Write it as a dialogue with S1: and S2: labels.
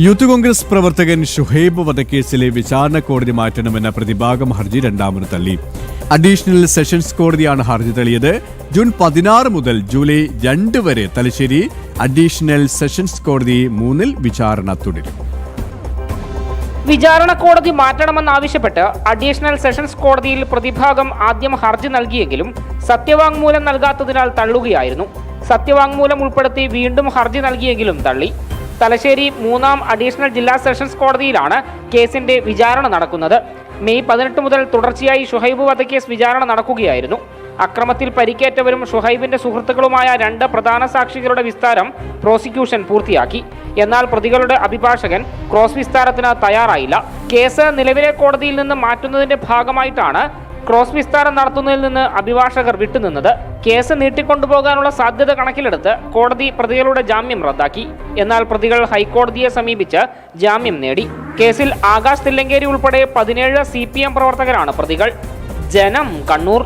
S1: Youth Congress പ്രവർത്തകൻ ഷുഹൈബ് വധക്കേസിലെ വിചാരണ കോടതി മാറ്റണമെന്ന പ്രതിഭാഗം ഹർജി രണ്ടാമത് തള്ളി. അഡീഷണൽ സെഷൻസ് കോടതിയാണ് ഹർജി തള്ളിയത്. ജൂൺ 16 മുതൽ ജൂലൈ 2 വരെ തലശ്ശേരി അഡീഷണൽ സെഷൻസ് കോടതി 3 വിചാരണ തുടരും.
S2: വിചാരണ കോടതി മാറ്റണമെന്നാവശ്യപ്പെട്ട് അഡീഷണൽ സെഷൻസ് കോടതിയിൽ പ്രതിഭാഗം ആദ്യം ഹർജി നൽകിയെങ്കിലും സത്യവാങ്മൂലം നൽകാത്തതിനാൽ തള്ളുകയായിരുന്നു. സത്യവാങ്മൂലം ഉൾപ്പെടുത്തി വീണ്ടും ഹർജി നൽകിയെങ്കിലും തള്ളി. തലശ്ശേരി 3ാം അഡീഷണൽ ജില്ലാ സെഷൻസ് കോടതിയിലാണ് കേസിന്റെ വിചാരണ നടക്കുന്നത്. മെയ് 18 മുതൽ തുടർച്ചയായി ഷുഹൈബ് വധക്കേസ് വിചാരണ നടക്കുകയായിരുന്നു. അക്രമത്തിൽ പരിക്കേറ്റവരും ഷുഹൈബിന്റെ സുഹൃത്തുക്കളുമായ 2 പ്രധാന സാക്ഷികളുടെ വിസ്താരം പ്രോസിക്യൂഷൻ പൂർത്തിയാക്കി. എന്നാൽ പ്രതികളുടെ അഭിഭാഷകൻ ക്രോസ് വിസ്താരത്തിന് തയ്യാറായില്ല. കേസ് നിലവിലെ കോടതിയിൽ നിന്ന് മാറ്റുന്നതിന്റെ ഭാഗമായിട്ടാണ് ക്രോസ് വിസ്താരം നടത്തുന്നതിൽ നിന്ന് അഭിഭാഷകർ വിട്ടുനിന്നത്. കേസ് നീട്ടിക്കൊണ്ടുപോകാനുള്ള സാധ്യത കണക്കിലെടുത്ത് കോടതി പ്രതികളുടെ ജാമ്യം റദ്ദാക്കി. എന്നാൽ പ്രതികൾ ഹൈക്കോടതിയെ സമീപിച്ച് ജാമ്യം നേടി. കേസിൽ ആകാശ് തില്ലങ്കേരി ഉൾപ്പെടെ 17 CPM പ്രവർത്തകരാണ് പ്രതികൾ. ജനം, കണ്ണൂർ.